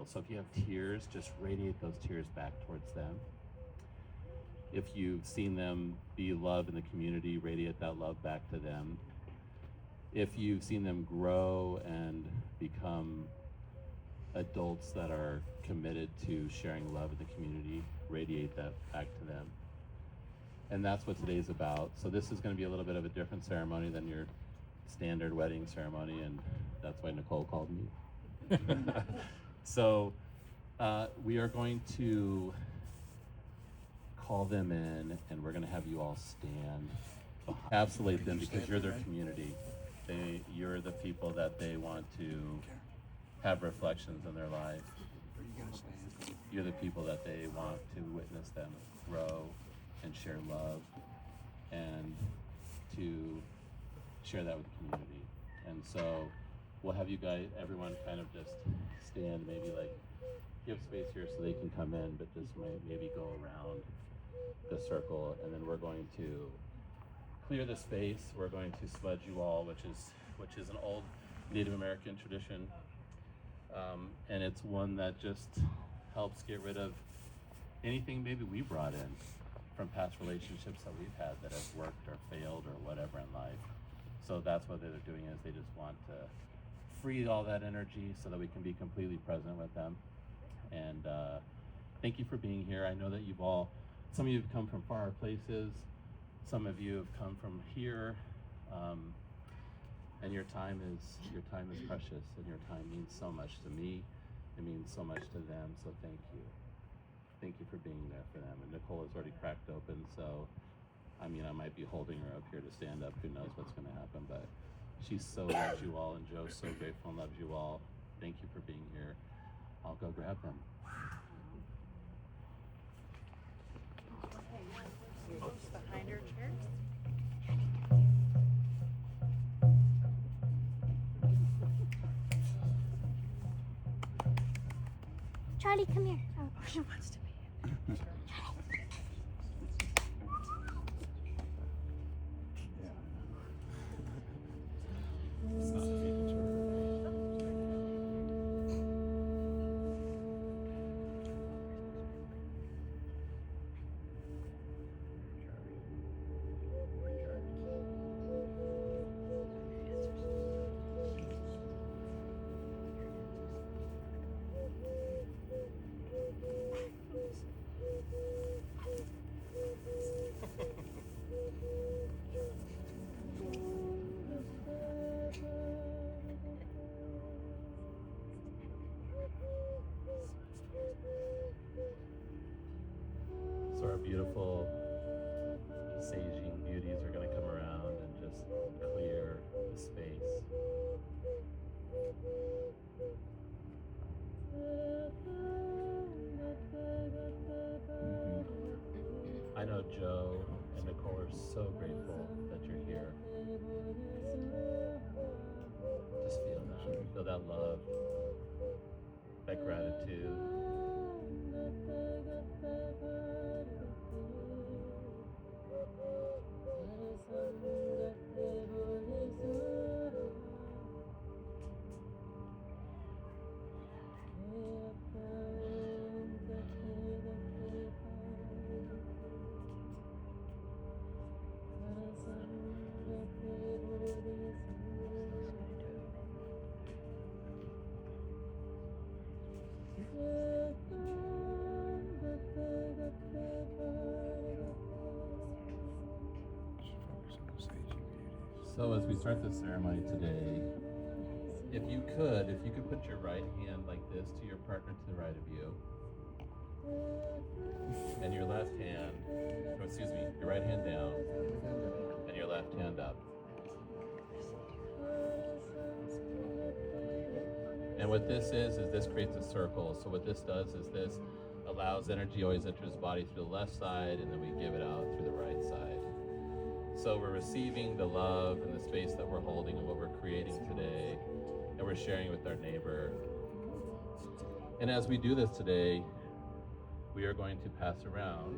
circle. So if you have tears, just radiate those tears back towards them. If you've seen them be love in the community, radiate that love back to them. If you've seen them grow and become adults that are committed to sharing love in the community, radiate that back to them. And that's what today's about. So this is going to be a little bit of a different ceremony than your standard wedding ceremony, and that's why Nicole called me. So we are going to call them in, and we're going to have you all stand, encapsulate them, because you're their community. You're the people that they want to have reflections in their life. You're the people that they want to witness them grow and share love, and to share that with the community. And so we'll have you guys, everyone kind of just stand, maybe like give space here so they can come in, but just maybe go around the circle, and then we're going to clear the space. We're going to smudge you all, which is an old Native American tradition, and it's one that just helps get rid of anything maybe we brought in from past relationships that we've had that have worked or failed or whatever in life. So that's what they're doing, is they just want to free all that energy so that we can be completely present with them. And thank you for being here. I know that some of you have come from far places, some of you have come from here, and your time is precious, and your time means so much to me. It means so much to them. So thank you. Thank you for being there for them. And Nicole is already cracked open, so I mean, I might be holding her up here to stand up. Who knows what's going to happen? But she so loves you all, and Joe's so grateful and loves you all. Thank you for being here. I'll go grab them. Behind our chairs. Charlie, come here. Oh, she wants to be. So our beautiful saging beauties are going to come around and just clear the space. I know Joe and Nicole are so grateful that you're here. Just feel that. Feel that love, that gratitude. So as we start the ceremony today, if you could put your right hand like this to your partner to the right of you, and your left hand, your right hand down, and your left hand up. And what this is this creates a circle. So what this does is this allows energy always enter his body through the left side, and then we give it out through the right side. So we're receiving the love and the space that we're holding and what we're creating today, and we're sharing with our neighbor. And as we do this today, we are going to pass around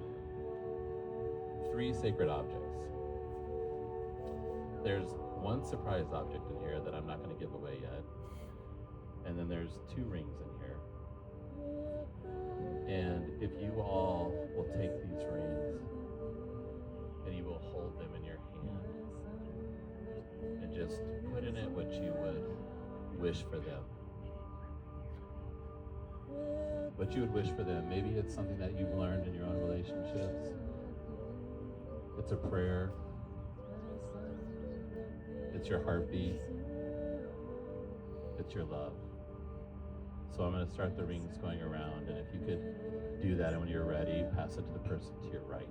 3 sacred objects. There's one surprise object in here that I'm not going to give away yet. And then there's 2 rings in here. And if you all will take these rings and you will hold them in your hand and just put in it what you would wish for them. What you would wish for them. Maybe it's something that you've learned in your own relationships. It's a prayer. It's your heartbeat. It's your love. So I'm going to start the rings going around, and if you could do that, and when you're ready, pass it to the person to your right.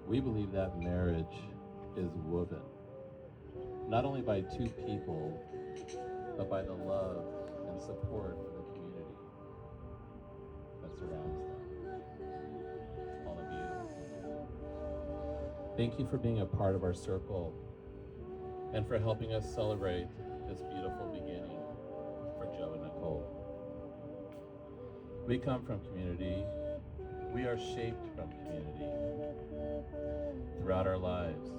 We believe that marriage is woven, not only by two people, but by the love and support of the community that surrounds them. All of you. Thank you for being a part of our circle and for helping us celebrate this beautiful beginning for Joe and Nicole. We come from community. We are shaped from community throughout our lives.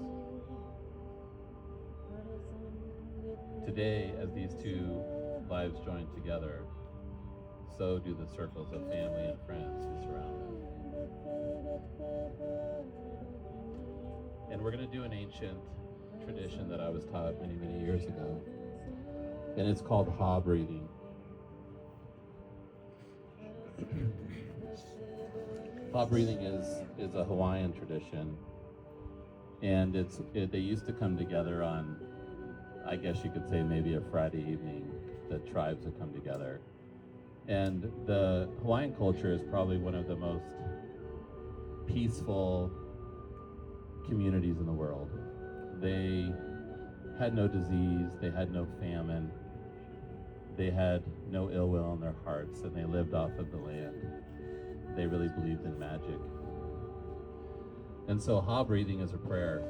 Today, as these two lives join together, so do the circles of family and friends who surround them. And we're going to do an ancient tradition that I was taught many, many years ago, and it's called Ha breathing. Ha breathing is a Hawaiian tradition, and they used to come together on, I guess you could say maybe a Friday evening. The tribes would come together, and the Hawaiian culture is probably one of the most peaceful communities in the world. They had no disease, they had no famine, they had no ill will in their hearts, and they lived off of the land. They really believed in magic. And so Ha breathing is a prayer.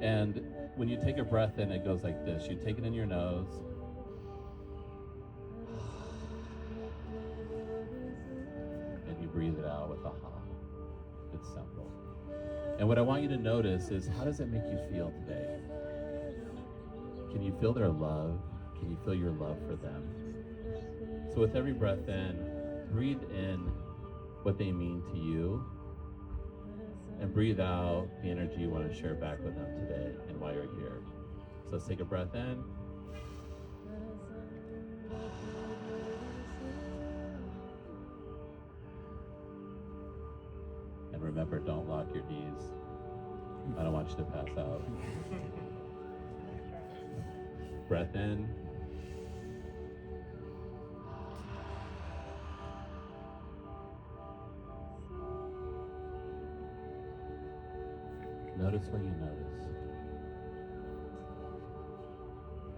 And when you take a breath in, it goes like this. You take it in your nose. And you breathe it out with a Ha. It's simple. And what I want you to notice is, how does it make you feel today? Can you feel their love? Can you feel your love for them? So with every breath in, breathe in what they mean to you, and breathe out the energy you want to share back with them today and why you're here. So let's take a breath in. And remember, don't lock your knees. I don't want you to pass out. Breath in. Notice what you notice.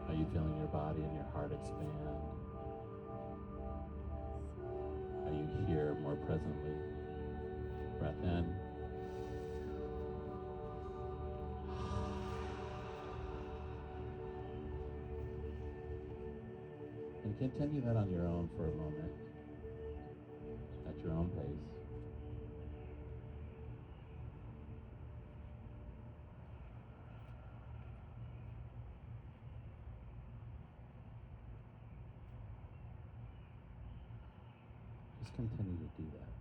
Are you feeling your body and your heart expand? Are you here more presently? Breath in. And continue that on your own for a moment, at your own pace. Just continue to do that.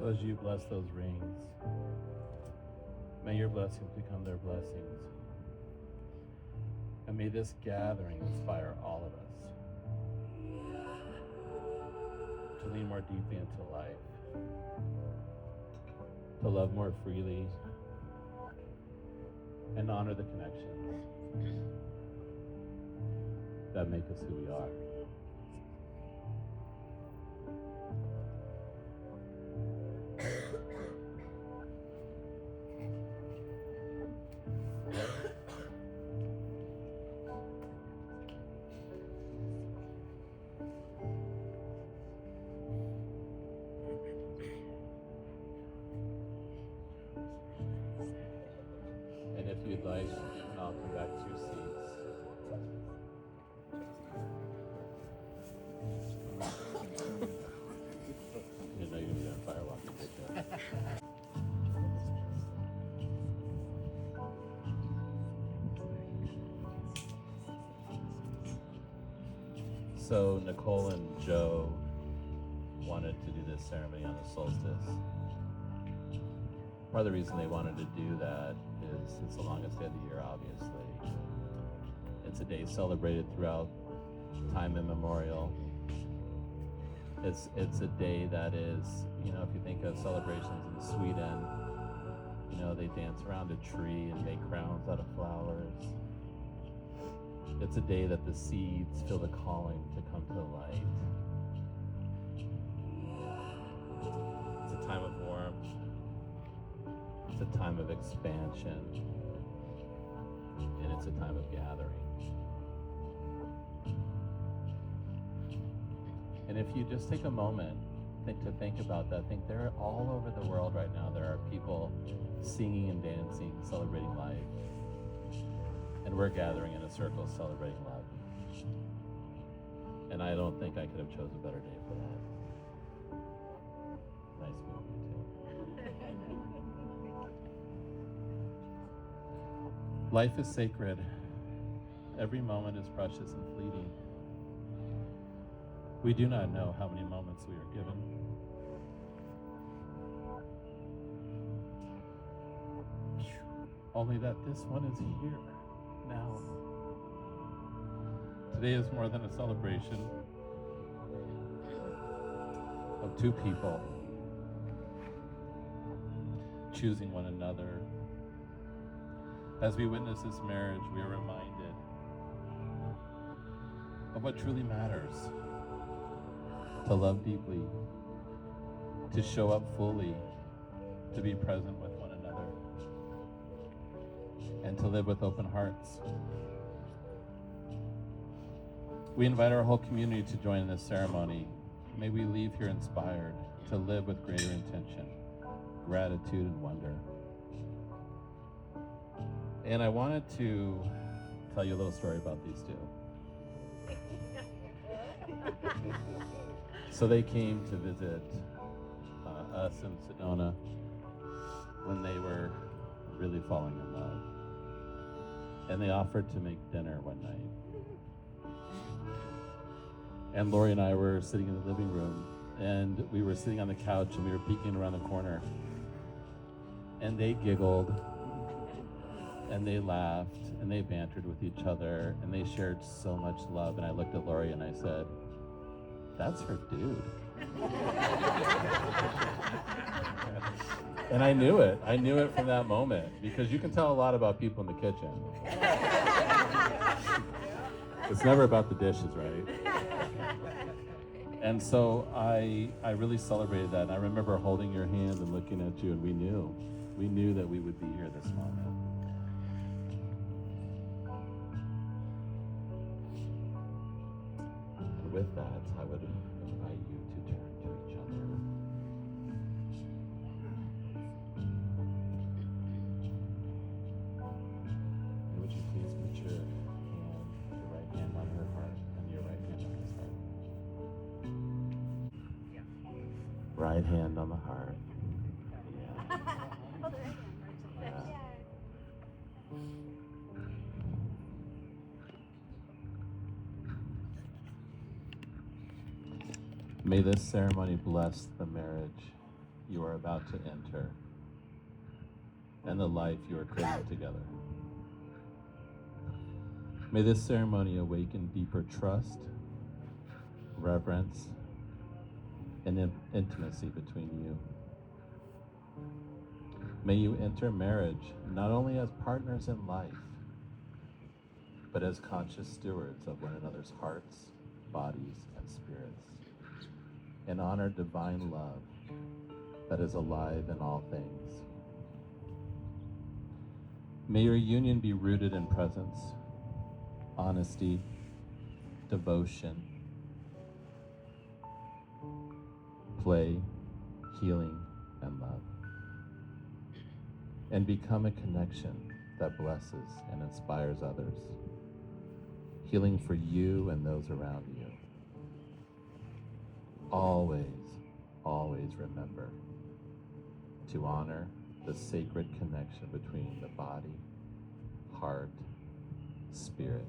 So as you bless those rings, may your blessings become their blessings. And may this gathering inspire all of us to lean more deeply into life, to love more freely, and honor the connections that make us who we are. And if you'd like, you can all come back to your seats. You know you're gonna be on fire walking right there. So Nicole and Joe wanted to do this ceremony on the solstice. Part of the reason they wanted to do that is it's the longest day of the year, obviously. It's a day celebrated throughout time immemorial. It's a day that is, you know, if you think of celebrations in Sweden, you know, they dance around a tree and make crowns out of flowers. It's a day that the seeds feel the calling to come to the light. It's a time of warmth. It's a time of expansion. And it's a time of gathering. And if you just take a moment to think about that, think there all over the world right now, there are people singing and dancing, celebrating life. And we're gathering in a circle celebrating love. And I don't think I could have chosen a better day for that. Nice movie, too. Life is sacred. Every moment is precious and fleeting. We do not know how many moments we are given. Only that this one is here now. Today is more than a celebration of two people choosing one another. As we witness this marriage, we are reminded of what truly matters. To love deeply, to show up fully, to be present with one another, and to live with open hearts. We invite our whole community to join in this ceremony. May we leave here inspired to live with greater intention, gratitude, and wonder. And I wanted to tell you a little story about these two. So they came to visit us in Sedona when they were really falling in love. And they offered to make dinner one night. And Lori and I were sitting in the living room, and we were sitting on the couch, and we were peeking around the corner. And they giggled, and they laughed, and they bantered with each other, and they shared so much love. And I looked at Lori and I said, "That's her dude." And I knew it. I knew it from that moment, because you can tell a lot about people in the kitchen. It's never about the dishes, right? And so I really celebrated that. And I remember holding your hand and looking at you, and we knew that we would be here this moment. And with that, I would invite you to turn to each other. And would you please put your right hand on her heart and your right hand on his heart. Right hand on the heart. May this ceremony bless the marriage you are about to enter and the life you are creating together. May this ceremony awaken deeper trust, reverence, and intimacy between you. May you enter marriage not only as partners in life, but as conscious stewards of one another's hearts, bodies, and spirits, and honor divine love that is alive in all things. May your union be rooted in presence, honesty, devotion, play, healing, and love, and become a connection that blesses and inspires others, healing for you and those around you. Always, always remember to honor the sacred connection between the body, heart, spirit,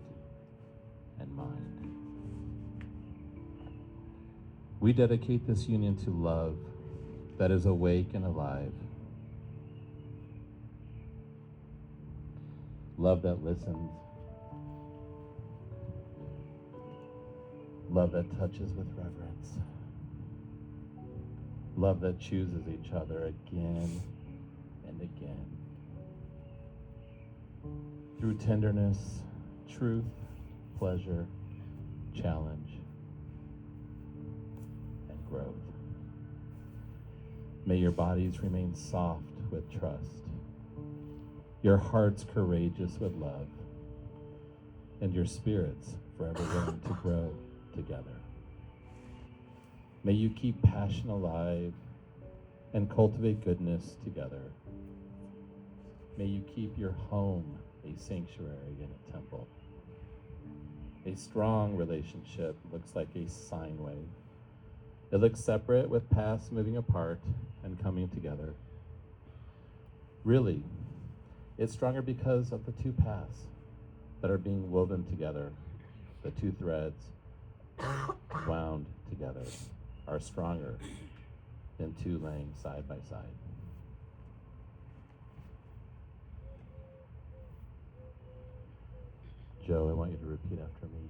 and mind. We dedicate this union to love that is awake and alive, love that listens, love that touches with reverence, love that chooses each other again and again, through tenderness, truth, pleasure, challenge, and growth. May your bodies remain soft with trust, your hearts courageous with love, and your spirits forever willing to grow together. May you keep passion alive and cultivate goodness together. May you keep your home a sanctuary and a temple. A strong relationship looks like a sine wave. It looks separate with paths moving apart and coming together. Really, it's stronger because of the two paths that are being woven together. The two threads wound together are stronger than two laying side by side. Joe, I want you to repeat after me.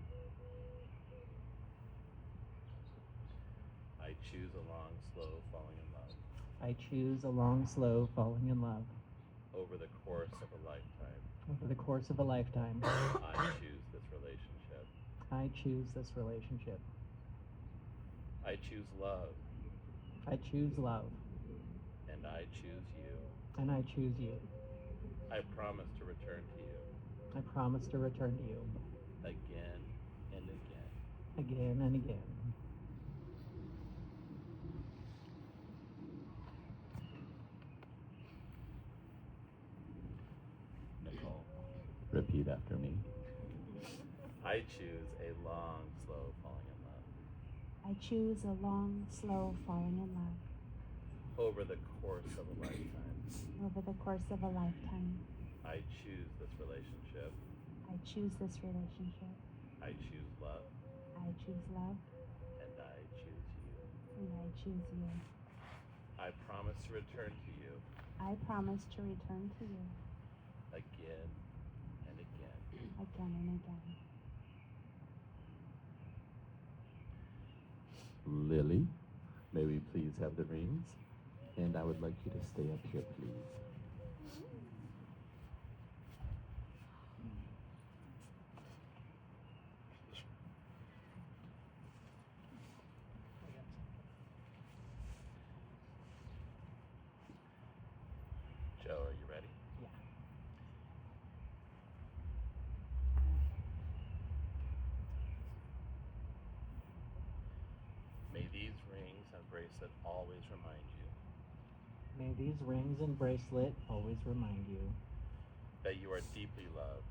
I choose a long, slow falling in love. I choose a long, slow falling in love. Over the course of a lifetime, Over the course of a lifetime, I choose this relationship. I choose this relationship. I choose love, I choose love, and I choose you. and I choose you. I promise to return to you I promise to return to you again and again. again and again. Nicole, repeat after me. I choose a long, slow falling in love. I choose a long, slow falling in love. Over the course of a lifetime, Over the course of a lifetime, I choose this relationship. I choose this relationship. I choose love, I choose love, and I choose you. and I choose you. I promise to return to you I promise to return to you again and again. again and again. Lily, may we please have the rings? And I would like you to stay up here, please. Joe, are you ready? Yeah. May these rings and bracelet always remind you May these rings and bracelet always remind you that you are deeply loved,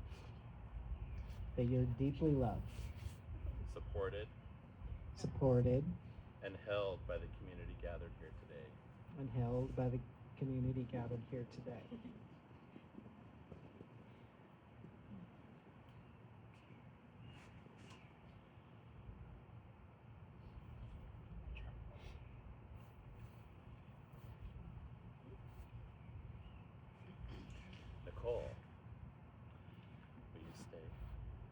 that you're deeply loved, supported, supported, and held by the community gathered here today. and held by the community gathered here today.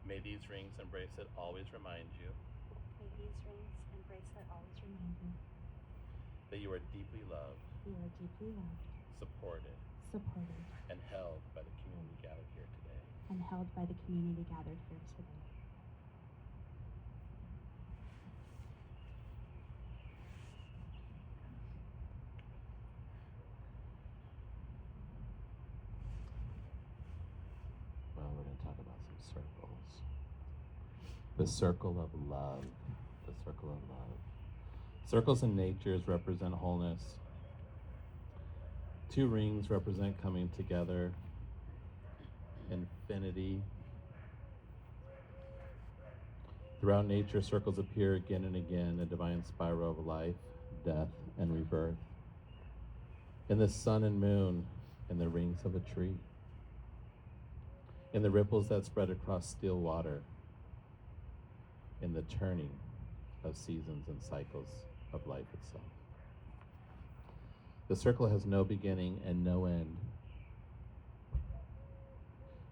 May these rings and bracelet always remind you May these rings and bracelet always remind you that you are deeply loved, you are deeply loved, supported, supported, and held by the community gathered here today. and held by the community gathered here today. Well, we're going to talk about some circles. The circle of love. The circle of love. Circles in natures represent wholeness. Two rings represent coming together, infinity. Throughout nature, circles appear again and again, a divine spiral of life, death, and rebirth. In the sun and moon, in the rings of a tree, in the ripples that spread across still water, in the turning of seasons and cycles of life itself. The circle has no beginning and no end.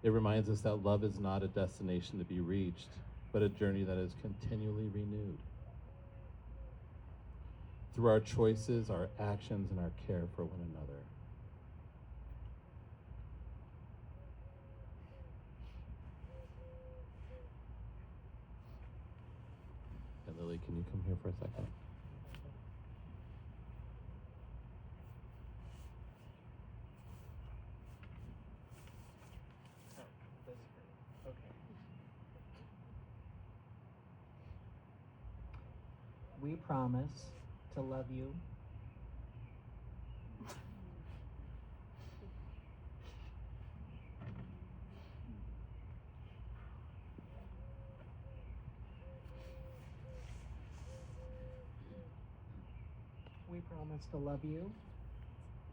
It reminds us that love is not a destination to be reached, but a journey that is continually renewed. Through our choices, our actions, and our care for one another. And Lily, can you come here for a second? Oh, this is great. Okay. We promise to love you. We promise to love you,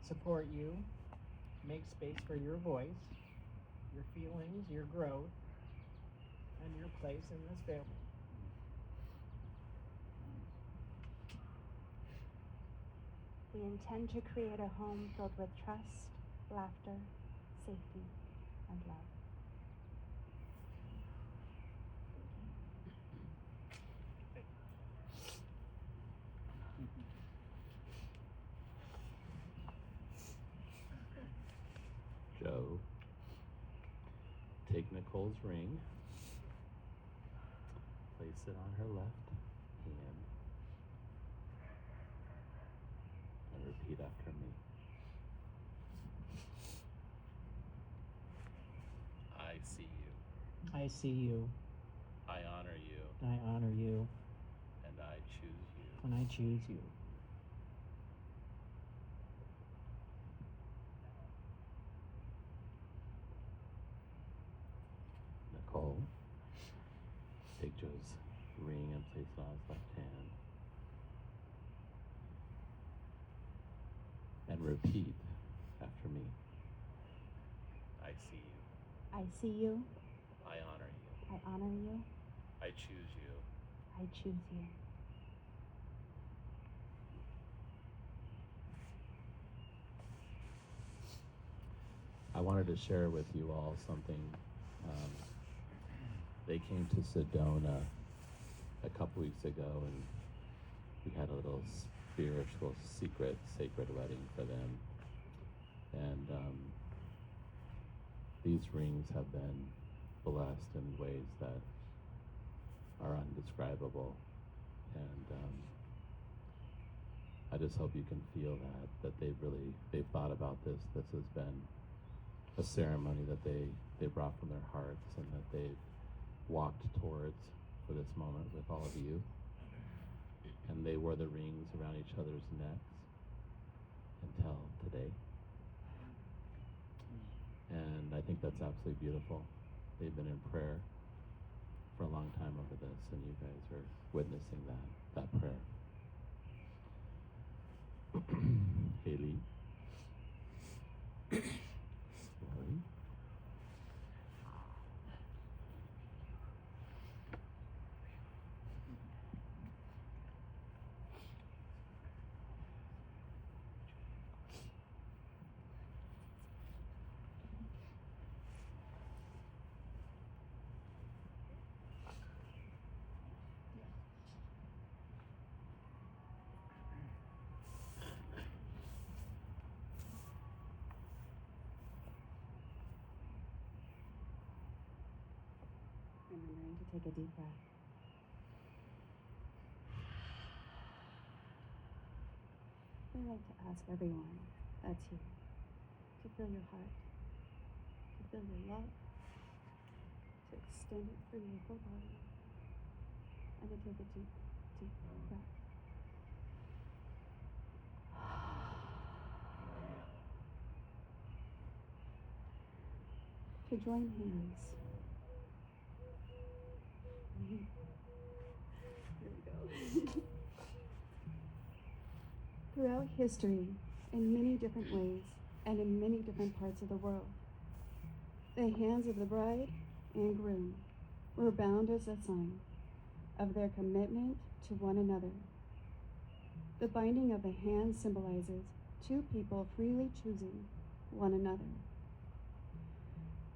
support you, make space for your voice, your feelings, your growth, and your place in this family. We intend to create a home filled with trust, laughter, safety, and love. Joe, take Nicole's ring, place it on her left hand, and repeat after me. I see you. I see you. I honor you. I honor you. And I choose you. And I choose you. Nicole, take Joe's ring and place it on his left hand. And repeat after me. I see you. I see you. I honor you. I honor you. I choose you. I choose you. I wanted to share with you all something. They came to Sedona a couple weeks ago, and we had a little spiritual, secret, sacred wedding for them. And these rings have been blessed in ways that are undescribable. And I just hope you can feel that they've thought about this. This has been a ceremony that they brought from their hearts, and that they've walked towards for this moment with all of you. And they wore the rings around each other's necks until today. And I think that's absolutely beautiful. They've been in prayer for a long time over this, and you guys are witnessing that prayer. Haley. Slowly. time to take a deep breath. I like to ask everyone that's here to feel your heart, to feel your love, to extend it through your full body, and to take a deep, deep breath. To join hands. Here we go. Throughout history, in many different ways, and in many different parts of the world, the hands of the bride and groom were bound as a sign of their commitment to one another. The binding of the hands symbolizes two people freely choosing one another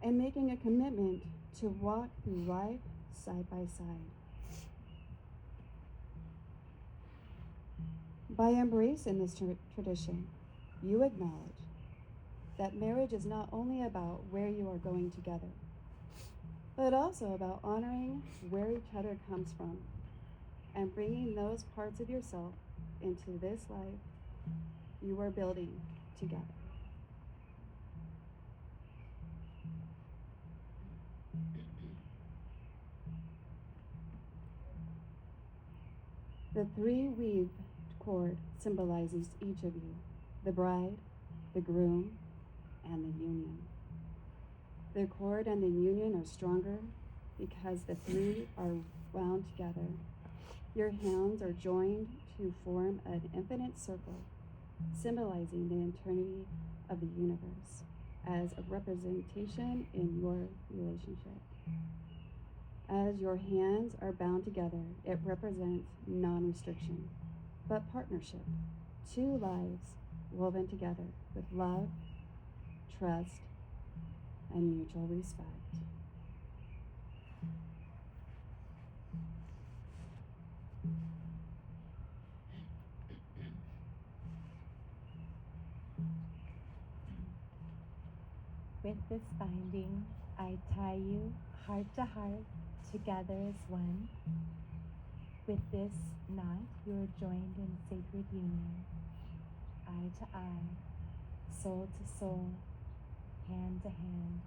and making a commitment to walk through life side by side. By embracing this tradition, you acknowledge that marriage is not only about where you are going together, but also about honoring where each other comes from and bringing those parts of yourself into this life you are building together. The three weaved cord symbolizes each of you, the bride, the groom, and the union. The cord and the union are stronger because the three are wound together. Your hands are joined to form an infinite circle, symbolizing the eternity of the universe as a representation in your relationship. As your hands are bound together, it represents non-restriction, but partnership. Two lives woven together with love, trust, and mutual respect. With this binding, I tie you heart to heart, together as one. With this knot, you are joined in sacred union, eye to eye, soul to soul, hand to hand,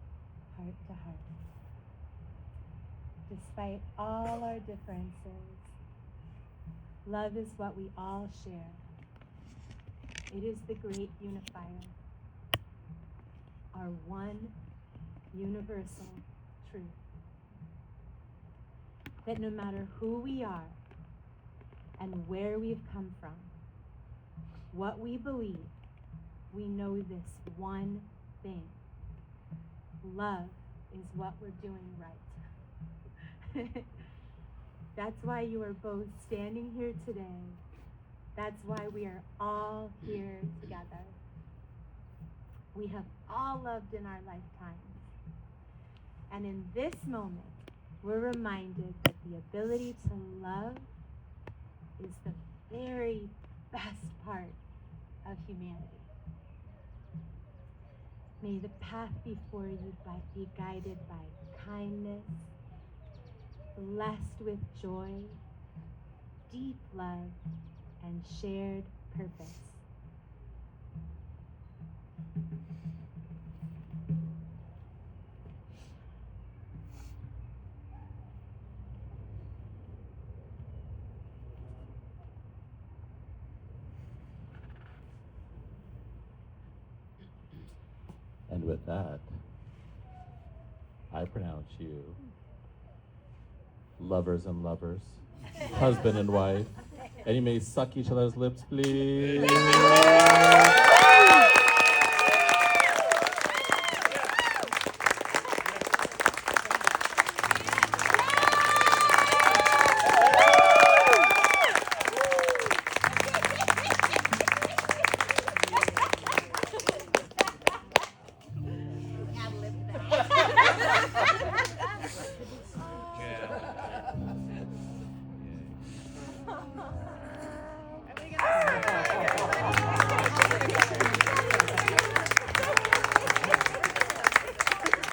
heart to heart. Despite all our differences, love is what we all share. It is the great unifier, our one universal truth. That no matter who we are and where we've come from, what we believe, we know this one thing. Love is what we're doing right. That's why you are both standing here today. That's why we are all here together. We have all loved in our lifetimes. And in this moment, we're reminded that the ability to love is the very best part of humanity. May the path before you be guided by kindness, blessed with joy, deep love, and shared purpose. And with that, I pronounce you lovers and lovers, husband and wife. And you may suck each other's lips, please.